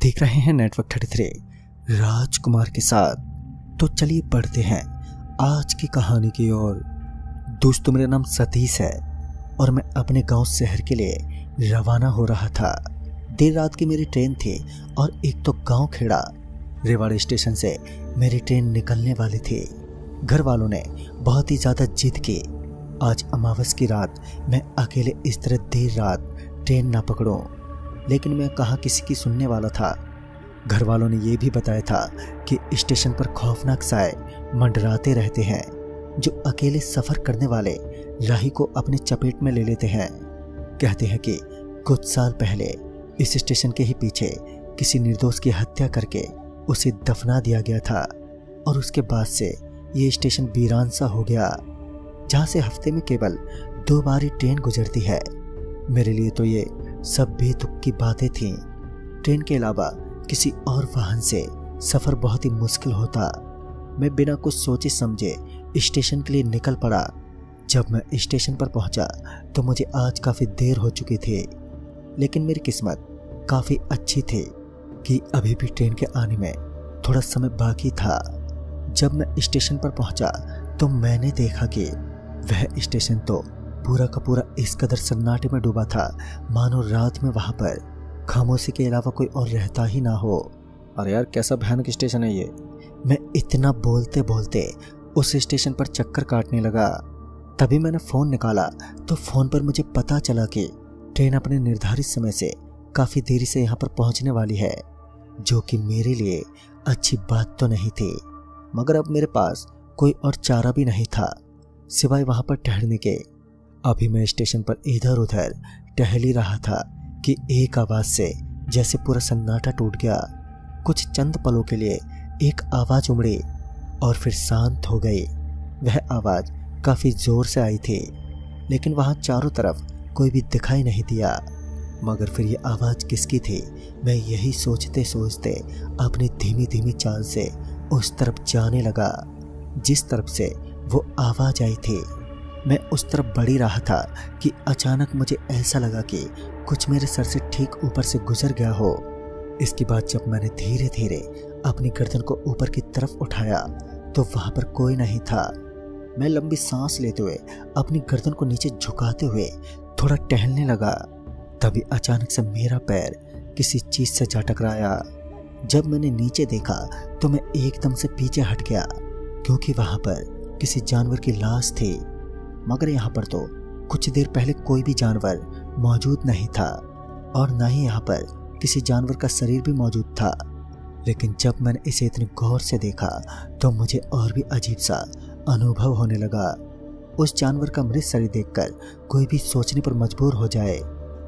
देख रहे हैं नेटवर्क 33 राजकुमार के साथ। तो चलिए बढ़ते हैं आज की कहानी की ओर। दोस्तों, मेरा नाम सतीश है और मैं अपने गांव शहर के लिए रवाना हो रहा था। देर रात की मेरी ट्रेन थी और एक तो गांव खेड़ा रेवाड़ी स्टेशन से मेरी ट्रेन निकलने वाली थी। घर वालों ने बहुत ही ज़्यादा जिद की, आज अमावस की रात मैं अकेले इस तरह देर रात ट्रेन ना पकड़ूं। लेकिन मैं कहाँ किसी की सुनने वाला था। घर वालों ने यह भी बताया था कि स्टेशन पर खौफनाक साए मंडराते रहते हैं जो अकेले सफ़र करने वाले राही को अपने चपेट में ले लेते हैं। कहते हैं कि कुछ साल पहले इस स्टेशन के ही पीछे किसी निर्दोष की हत्या करके उसे दफना दिया गया था और उसके बाद से ये स्टेशन वीरान सा हो गया, जहाँ से हफ्ते में केवल 2 बार ही ट्रेन गुजरती है। मेरे लिए तो ये सब बेतुक की बातें थीं। ट्रेन के अलावा किसी और वाहन से सफ़र बहुत ही मुश्किल होता। मैं बिना कुछ सोचे समझे स्टेशन के लिए निकल पड़ा। जब मैं स्टेशन पर पहुंचा तो मुझे आज काफ़ी देर हो चुकी थी, लेकिन मेरी किस्मत काफ़ी अच्छी थी कि अभी भी ट्रेन के आने में थोड़ा समय बाकी था। जब मैं स्टेशन पर पहुंचा तो मैंने देखा कि वह स्टेशन तो पूरा का पूरा इस कदर सन्नाटे में डूबा था मानो रात में वहां पर खामोशी के अलावा कोई और रहता ही ना हो। अरे यार, कैसा भयानक स्टेशन है ये। मैं इतना बोलते बोलते उस स्टेशन पर चक्कर काटने लगा। तभी मैंने फ़ोन निकाला तो फ़ोन पर मुझे पता चला कि ट्रेन अपने निर्धारित समय से काफ़ी देरी से यहाँ पर पहुँचने वाली है, जो कि मेरे लिए अच्छी बात तो नहीं थी। मगर अब मेरे पास कोई और चारा भी नहीं था सिवाय वहाँ पर ठहरने के। अभी मैं स्टेशन पर इधर उधर टहल ही रहा था कि एक आवाज़ से जैसे पूरा सन्नाटा टूट गया। कुछ चंद पलों के लिए एक आवाज़ उमड़ी और फिर शांत हो गई। वह आवाज़ काफ़ी ज़ोर से आई थी, लेकिन वहाँ चारों तरफ कोई भी दिखाई नहीं दिया। मगर फिर ये आवाज़ किसकी थी, मैं यही सोचते सोचते अपनी धीमी धीमी चाल से उस तरफ जाने लगा जिस तरफ से वो आवाज़ आई थी। मैं उस तरफ बढ़ ही रहा था कि अचानक मुझे ऐसा लगा कि कुछ मेरे सर से ठीक ऊपर से गुजर गया हो। इसके बाद जब मैंने धीरे धीरे अपनी गर्दन को ऊपर की तरफ उठाया तो वहाँ पर कोई नहीं था। मैं लंबी सांस लेते हुए अपनी गर्दन को नीचे झुकाते हुए थोड़ा टहलने लगा। तभी अचानक से मेरा पैर किसी चीज़ से जा टकराया। जब मैंने नीचे देखा तो मैं एकदम से पीछे हट गया, क्योंकि वहाँ पर किसी जानवर की लाश थी। मगर यहाँ पर तो कुछ देर पहले कोई भी जानवर मौजूद नहीं था और ना ही यहाँ पर किसी जानवर का शरीर भी मौजूद था। लेकिन जब मैंने इसे इतने गौर से देखा तो मुझे और भी अजीब सा अनुभव होने लगा। उस जानवर का मृत शरीर देखकर कोई भी सोचने पर मजबूर हो जाए,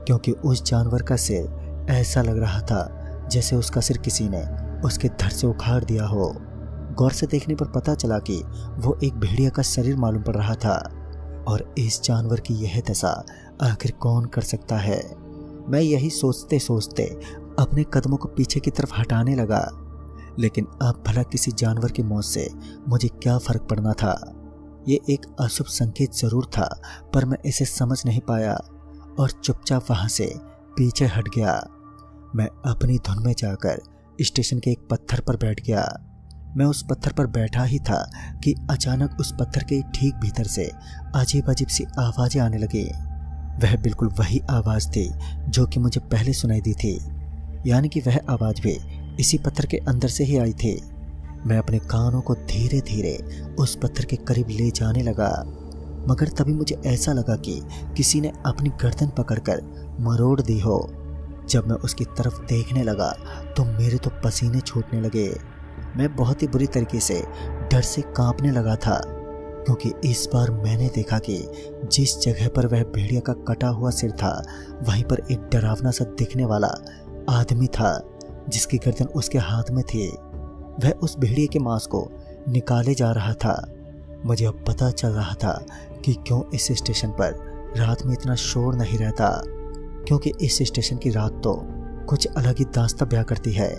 क्योंकि उस जानवर का सिर ऐसा लग रहा था जैसे उसका सिर किसी ने उसके धड़ से उखाड़ दिया हो। गौर से देखने पर पता चला कि वो एक भेड़िया का शरीर मालूम पड़ रहा था। और इस जानवर की यह दशा आखिर कौन कर सकता है। मैं यही सोचते सोचते अपने कदमों को पीछे की तरफ हटाने लगा। लेकिन अब भला किसी जानवर की मौत से मुझे क्या फ़र्क पड़ना था। ये एक अशुभ संकेत ज़रूर था, पर मैं इसे समझ नहीं पाया और चुपचाप वहाँ से पीछे हट गया। मैं अपनी धुन में जाकर स्टेशन के एक पत्थर पर बैठ गया। मैं उस पत्थर पर बैठा ही था कि अचानक उस पत्थर के ठीक भीतर से अजीब अजीब सी आवाज़ें आने लगी। वह बिल्कुल वही आवाज़ थी जो कि मुझे पहले सुनाई दी थी, यानी कि वह आवाज़ भी इसी पत्थर के अंदर से ही आई थी। मैं अपने कानों को धीरे धीरे उस पत्थर के करीब ले जाने लगा, मगर तभी मुझे ऐसा लगा कि किसी ने अपनी गर्दन पकड़कर मरोड़ दी हो। जब मैं उसकी तरफ देखने लगा तो मेरे तो पसीने छूटने लगे। मैं बहुत ही बुरी तरीके से डर से कांपने लगा था, क्योंकि इस बार मैंने देखा कि जिस जगह पर वह भेड़िया का कटा हुआ सिर था वहीं पर एक डरावना सा दिखने वाला आदमी था जिसकी गर्दन उसके हाथ में थी। वह उस भेड़िए के मांस को निकाले जा रहा था। मुझे अब पता चल रहा था कि क्यों इस स्टेशन पर रात में इतना शोर नहीं रहता, क्योंकि इस स्टेशन की रात तो कुछ अलग ही दास्तां बयां करती है।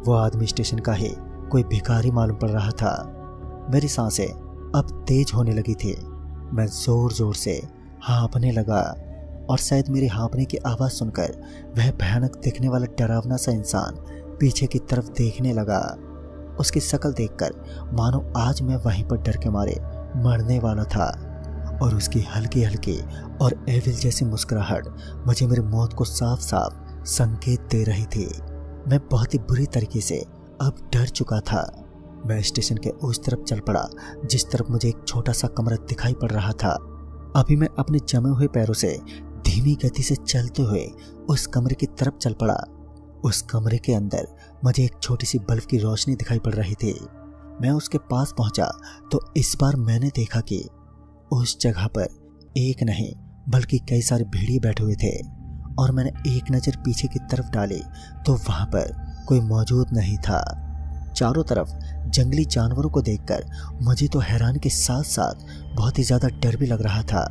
वो आदमी स्टेशन का ही कोई भिखारी मालूम पड़ रहा था। मेरी सांसें अब तेज होने लगी थी। मैं जोर जोर से हाँफने लगा और शायद मेरे हाँफने की आवाज़ सुनकर वह भयानक दिखने वाला डरावना सा इंसान पीछे की तरफ देखने लगा। उसकी शक्ल देखकर मानो आज मैं वहीं पर डर के मारे मरने वाला था, और उसकी हल्की हल्की और एविल जैसी मुस्कुराहट मुझे मेरी मौत को साफ साफ संकेत दे रही थी। मैं बहुत ही बुरी तरीके से अब डर चुका था। मैं स्टेशन के उस तरफ चल पड़ा जिस तरफ मुझे एक छोटा सा कमरा दिखाई पड़ रहा था। अभी मैं अपने जमे हुए पैरों से धीमी गति से चलते हुए उस कमरे की तरफ चल पड़ा। उस कमरे के अंदर मुझे एक छोटी सी बल्ब की रोशनी दिखाई पड़ रही थी। मैं उसके पास पहुंचा तो इस बार मैंने देखा कि उस जगह पर एक नहीं बल्कि कई सारे भेड़िए बैठे हुए थे, और मैंने एक नज़र पीछे की तरफ डाली तो वहां पर कोई मौजूद नहीं था। चारों तरफ जंगली जानवरों को देखकर मुझे तो हैरान के साथ साथ बहुत ही ज़्यादा डर भी लग रहा था।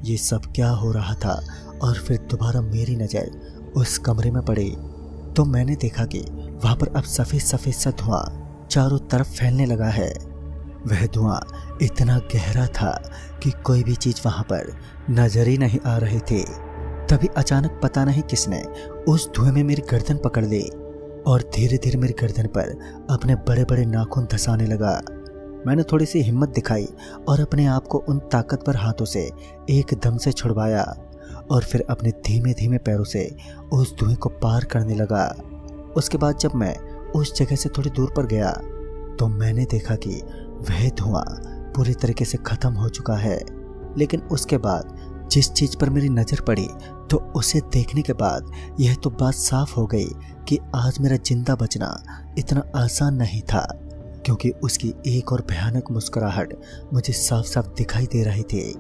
ये सब क्या हो रहा था? और फिर दोबारा मेरी नज़र उस कमरे में पड़ी तो मैंने देखा कि वहाँ पर अब सफ़ेद सफ़ेद सा धुआं चारों तरफ फैलने लगा है। वह धुआं इतना गहरा था कि कोई भी चीज़ वहाँ पर नजर ही नहीं आ रही थी। तभी अचानक पता नहीं किसने उस धुएं में मेरी गर्दन पकड़ ली और धीरे धीरे मेरी गर्दन पर अपने बड़े बड़े नाखून धंसाने लगा। मैंने थोड़ी सी हिम्मत दिखाई और अपने आप को उन ताकतवर हाथों से एकदम से छुड़वाया, और फिर अपने धीमे धीमे पैरों से उस धुएं को पार करने लगा। उसके बाद जब मैं उस जगह से थोड़ी दूर पर गया तो मैंने देखा कि वह धुआं पूरी तरीके से ख़त्म हो चुका है। लेकिन उसके बाद जिस चीज़ पर मेरी नज़र पड़ी तो उसे देखने के बाद यह तो बात साफ हो गई कि आज मेरा जिंदा बचना इतना आसान नहीं था, क्योंकि उसकी एक और भयानक मुस्कुराहट मुझे साफ साफ दिखाई दे रही थी।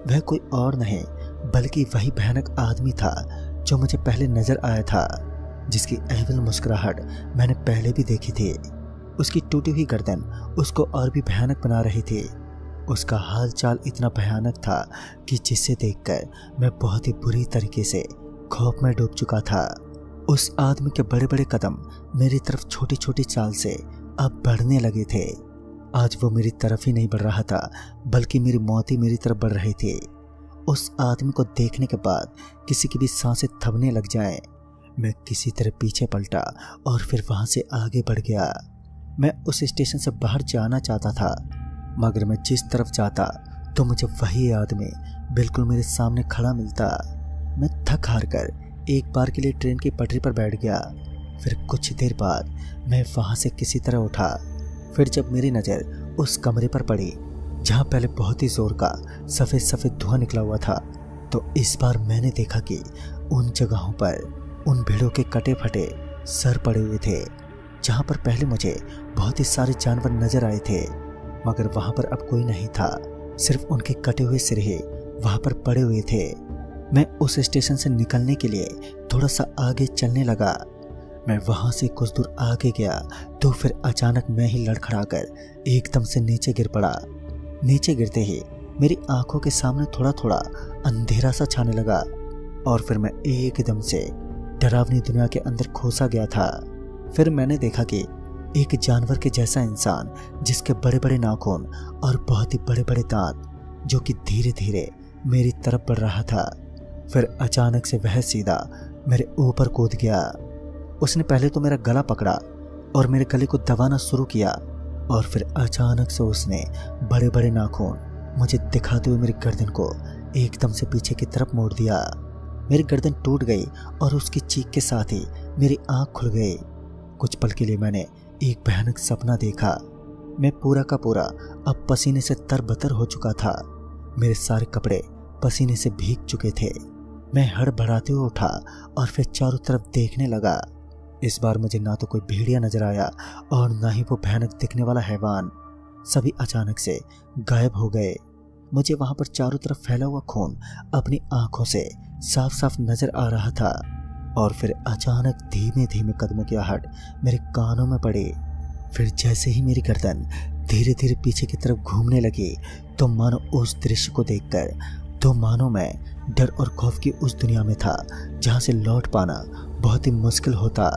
वह कोई और नहीं बल्कि वही भयानक आदमी था जो मुझे पहले नजर आया था, जिसकी एविल मुस्कुराहट मैंने पहले भी देखी थी। उसकी टूटी हुई गर्दन उसको और भी भयानक बना रही थी। उसका हाल चाल इतना भयानक था कि जिसे देखकर मैं बहुत ही बुरी तरीके से खौफ में डूब चुका था। उस आदमी के बड़े बड़े कदम मेरी तरफ छोटी छोटी चाल से अब बढ़ने लगे थे। आज वो मेरी तरफ ही नहीं बढ़ रहा था बल्कि मेरी मौत ही मेरी तरफ बढ़ रही थी। उस आदमी को देखने के बाद किसी की भी सांसें थमने लग जाएं, मैं किसी तरह पीछे पलटा और फिर वहां से आगे बढ़ गया। मैं उस स्टेशन से बाहर जाना चाहता था, मगर मैं जिस तरफ जाता तो मुझे वही आदमी बिल्कुल मेरे सामने खड़ा मिलता। मैं थक हार कर एक बार के लिए ट्रेन की पटरी पर बैठ गया। फिर कुछ देर बाद मैं वहां से किसी तरह उठा। फिर जब मेरी नज़र उस कमरे पर पड़ी जहां पहले बहुत ही जोर का सफ़ेद सफ़ेद धुआं निकला हुआ था, तो इस बार मैंने देखा कि उन जगहों पर उन भेड़ों के कटे फटे सर पड़े हुए थे। जहां पर पहले मुझे बहुत ही सारे जानवर नजर आए थे, मगर वहां पर अब कोई नहीं था। सिर्फ उनके कटे हुए सिर ही वहां पर पड़े हुए थे। मैं उस स्टेशन से निकलने के लिए थोड़ा सा आगे चलने लगा। मैं वहां से कुछ दूर आगे गया तो फिर अचानक मैं ही लड़खड़ाकर एकदम से नीचे गिर पड़ा। नीचे गिरते ही मेरी आंखों के सामने थोड़ा थोड़ा अंधेरा सा छाने लगा, और फिर मैं एकदम से डरावनी दुनिया के अंदर खोसा गया था। फिर मैंने देखा कि एक जानवर के जैसा इंसान जिसके बड़े बड़े नाखून और बहुत ही बड़े बड़े दांत, जो कि धीरे धीरे मेरी तरफ बढ़ रहा था। फिर अचानक से वह सीधा मेरे ऊपर कूद गया। उसने पहले तो मेरा गला पकड़ा और मेरे गले को दबाना शुरू किया, और फिर अचानक से उसने बड़े बड़े नाखून मुझे दिखाते हुए मेरी गर्दन को एकदम से पीछे की तरफ मोड़ दिया। मेरी गर्दन टूट गई और उसकी चीख के साथ ही मेरी आंख खुल गई। कुछ पल के लिए मैंने एक भयानक सपना देखा। मैं पूरा का पूरा अब पसीने से तरबतर हो चुका था। मेरे सारे कपड़े पसीने से भीग चुके थे। मैं हड़बड़ाते हुए उठा और फिर चारों तरफ देखने लगा। इस बार मुझे ना तो कोई भेड़िया नजर आया और ना ही वो भयानक दिखने वाला हैवान। सभी अचानक से गायब हो गए। मुझे वहां पर चारों तरफ फैला हुआ खून अपनी आंखों से साफ साफ नजर आ रहा था, और फिर अचानक धीमे धीमे कदमों की आहट मेरे कानों में पड़ी। फिर जैसे ही मेरी गर्दन धीरे धीरे पीछे की तरफ घूमने लगी तो मानो उस दृश्य को देखकर तो मानो मैं डर और खौफ की उस दुनिया में था जहां से लौट पाना बहुत ही मुश्किल होता।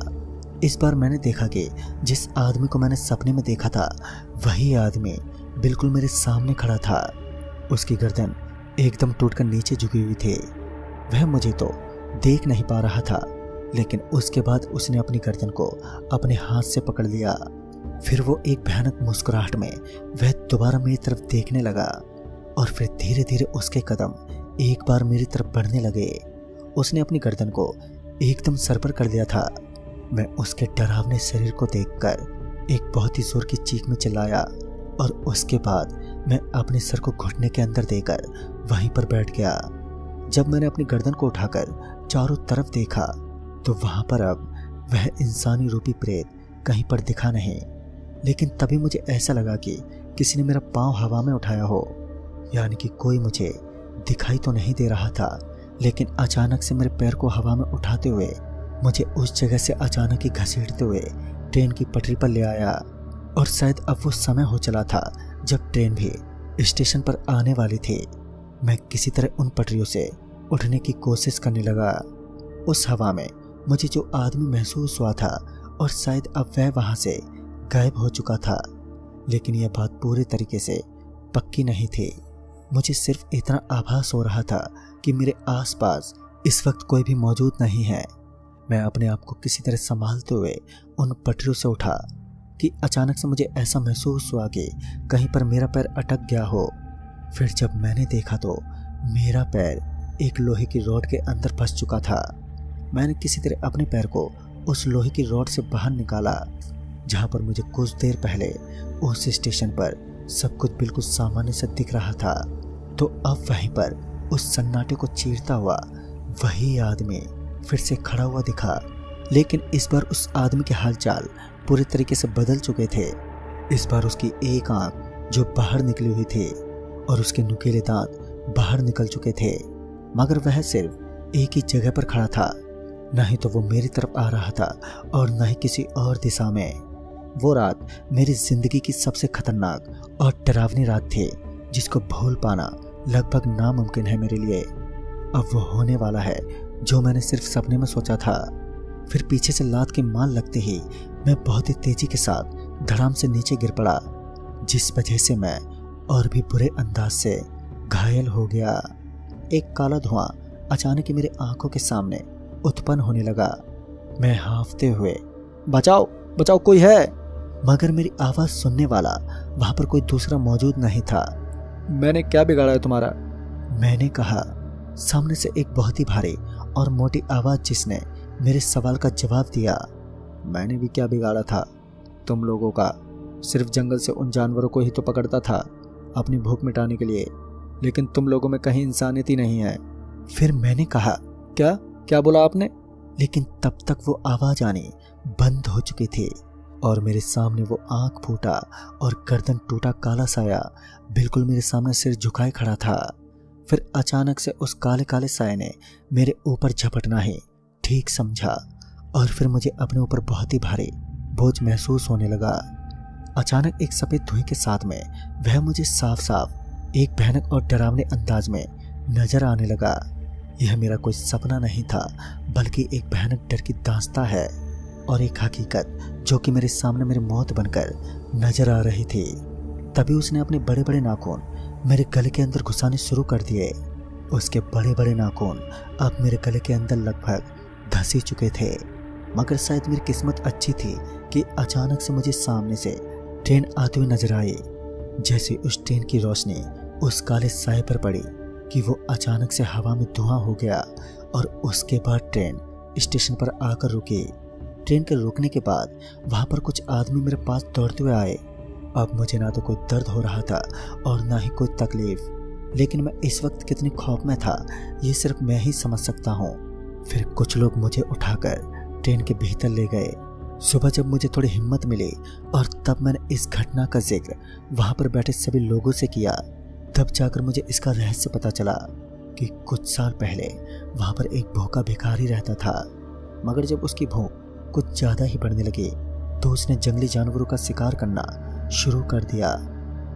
इस बार मैंने देखा कि जिस आदमी को मैंने सपने में देखा था वही आदमी बिल्कुल मेरे सामने खड़ा था। उसकी गर्दन एकदम टूटकर नीचे झुकी हुई थी। वह मुझे तो देख नहीं पा रहा था, लेकिन उसके बाद उसने अपनी गर्दन को अपने हाथ से पकड़ लिया। फिर वो एक भयानक मुस्कुराहट में वह दोबारा मेरी तरफ देखने लगा और फिर धीरे धीरे उसके कदम एक बार मेरी तरफ बढ़ने लगे। उसने अपनी गर्दन को एकदम सर पर कर लिया था। मैं उसके डरावने शरीर को देखकर एक बहुत ही जोर की चीख में चिल्लाया और उसके बाद मैं अपने सर को घुटने के अंदर देकर वहीं पर बैठ गया। जब मैंने अपनी गर्दन को उठाकर चारों तरफ देखा तो वहां पर अब वह इंसानी रूपी प्रेत कहीं पर दिखा नहीं। लेकिन तभी मुझे ऐसा लगा कि किसी ने मेरा पांव हवा में उठाया हो, यानी कि कोई मुझे दिखाई तो नहीं दे रहा था, लेकिन अचानक से मेरे पैर को हवा में उठाते हुए मुझे उस जगह से अचानक ही घसीटते हुए ट्रेन की पटरी पर ले आया। और शायद अब वो समय हो चला था जब ट्रेन भी स्टेशन पर आने वाली थी। मैं किसी तरह उन पटरियों से उठने की कोशिश करने लगा। उस हवा में मुझे जो आदमी महसूस हुआ था और शायद अब वह वहां से गायब हो चुका था, लेकिन यह बात पूरे तरीके से पक्की नहीं थी। मुझे सिर्फ इतना आभास हो रहा था कि मेरे आसपास इस वक्त कोई भी मौजूद नहीं है। मैं अपने आप को किसी तरह संभालते हुए उन पटरियों से उठा कि अचानक से मुझे ऐसा महसूस हुआ कि कहीं पर मेरा पैर अटक गया हो। फिर जब मैंने देखा तो मेरा पैर एक लोहे की रॉड के अंदर फंस चुका था। मैंने किसी तरह अपने पैर को उस लोहे की रॉड से बाहर निकाला, जहां पर मुझे कुछ देर पहले उस स्टेशन पर सब कुछ बिल्कुल सामान्य से दिख रहा था। तो अब वहीं पर उस सन्नाटे को चीरता हुआ वही आदमी फिर से खड़ा हुआ दिखा, लेकिन इस बार उस आदमी के हालचाल पूरे तरीके से बदल चुके थे। इस बार उसकी एक आंख जो बाहर निकली हुई थी और उसके नुकीले दांत बाहर निकल चुके थे, मगर वह सिर्फ एक ही जगह पर खड़ा था। न ही तो वो मेरी तरफ आ रहा था और न ही किसी और दिशा में। वो रात मेरी जिंदगी की सबसे खतरनाक और डरावनी रात थी, जिसको भूल पाना लगभग नामुमकिन है मेरे लिए। अब वो होने वाला है जो मैंने सिर्फ सपने में सोचा था। फिर पीछे से लात के मार लगते ही मैं बहुत ही तेजी के साथ धड़ाम से नीचे गिर पड़ा, जिस वजह से मैं और भी बुरे अंदाज से घायल हो गया। एक काला धुआं अचानक ही मेरे आंखों के सामने उत्पन्न होने लगा। मैं हांफते हुए बचाओ बचाओ कोई है, मगर मेरी आवाज सुनने वाला वहां पर कोई दूसरा मौजूद नहीं था। मैंने क्या बिगाड़ा है तुम्हारा? मैंने कहा, सामने से एक बहुत ही भारी और मोटी आवाज जिसने मेरे सवाल का जवाब दिया। मैंने भी क्या बिगाड़ा था तुम लोगों का? सिर्फ जंगल से उन जानवरों को ही तो पकड़ता था अपनी भूख मिटाने के लिए, लेकिन तुम लोगों में कहीं इंसानियत ही नहीं है। फिर मैंने कहा, क्या बोला आपने? लेकिन तब तक वो आवाज आनी बंद हो चुकी थी और मेरे सामने वो आंख फूटा और गर्दन टूटा काला साया बिल्कुल मेरे सामने सिर झुकाए खड़ा था। फिर अचानक से उस काले काले साये ने मेरे ऊपर झपटना ही ठीक समझा और फिर मुझे अपने ऊपर बहुत ही भारी बोझ महसूस होने लगा। अचानक एक सफेद धुएं के साथ में वह मुझे साफ साफ एक भयानक और डरावने अंदाज में नजर आने लगा। यह मेरा कोई सपना नहीं था, बल्कि एक भयानक डर की दास्तां है और एक हकीकत जो कि मेरे सामने मेरी मौत बनकर नजर आ रही थी। तभी उसने अपने बड़े बड़े नाखून मेरे गले के अंदर घुसाने शुरू कर दिए। उसके बड़े बड़े नाखून अब मेरे गले के अंदर लगभग धंस ही चुके थे, मगर शायद मेरी किस्मत अच्छी थी कि अचानक से मुझे सामने से ट्रेन आती हुई नजर आई। जैसे उस ट्रेन की रोशनी उस काले साए पर पड़ी कि वो अचानक से हवा में धुआं हो गया और उसके बाद ट्रेन स्टेशन पर आकर रुकी। ट्रेन के रुकने के बाद वहां पर कुछ आदमी मेरे पास दौड़ते हुए आए। अब मुझे ना तो कोई दर्द हो रहा था और ना ही कोई तकलीफ, लेकिन मैं इस वक्त कितनी खौफ में था ये सिर्फ मैं ही समझ सकता हूँ। फिर कुछ लोग मुझे उठाकर ट्रेन के भीतर ले गए। सुबह जब मुझे थोड़ी हिम्मत मिली और तब मैंने इस घटना का जिक्र वहां पर बैठे सभी लोगों से किया, तब जाकर मुझे इसका रहस्य पता चला कि कुछ साल पहले वहां पर एक भूखा भिखारी रहता था, मगर जब उसकी भूख कुछ ज्यादा ही बढ़ने लगी तो उसने जंगली जानवरों का शिकार करना शुरू कर दिया।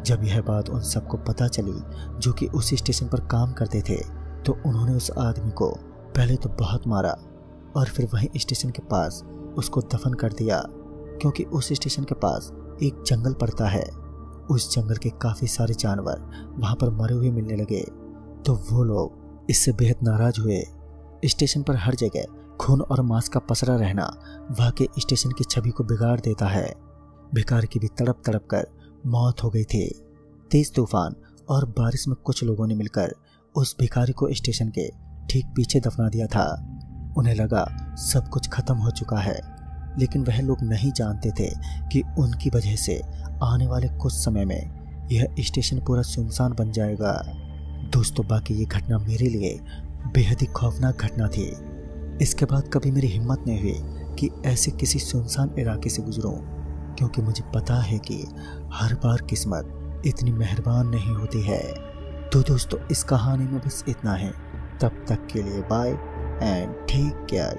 जब यह बात उन सबको पता चली जो कि उसी स्टेशन पर काम करते थे, तो उन्होंने उस आदमी को पहले तो बहुत मारा और फिर वहीं स्टेशन के पास उसको दफन कर दिया, क्योंकि उस स्टेशन के पास एक जंगल पड़ता है। उस जंगल के काफी सारे जानवर वहां पर मरे हुए मिलने लगे, तो वो लोग इससे बेहद नाराज हुए। स्टेशन पर हर जगह खून और मांस का पसरा रहना वाकई स्टेशन की छवि को बिगाड़ देता है। भिखारी की भी तड़प तड़प कर मौत हो गई थी। तेज तूफान और बारिश में कुछ लोगों ने मिलकर उस भिखारी को स्टेशन के ठीक पीछे दफना दिया था। उन्हें लगा सब कुछ खत्म हो चुका है, लेकिन वह लोग नहीं जानते थे कि उनकी वजह से आने वाले कुछ समय में यह स्टेशन पूरा सुनसान बन जाएगा। दोस्तों, बाकी ये घटना मेरे लिए बेहद ही खौफनाक घटना थी। इसके बाद कभी मेरी हिम्मत नहीं हुई कि ऐसे किसी सुनसान इलाके से गुजरूं, क्योंकि मुझे पता है कि हर बार किस्मत इतनी मेहरबान नहीं होती है। तो दोस्तों, इस कहानी में बस इतना है। तब तक के लिए बाय एंड टेक केयर।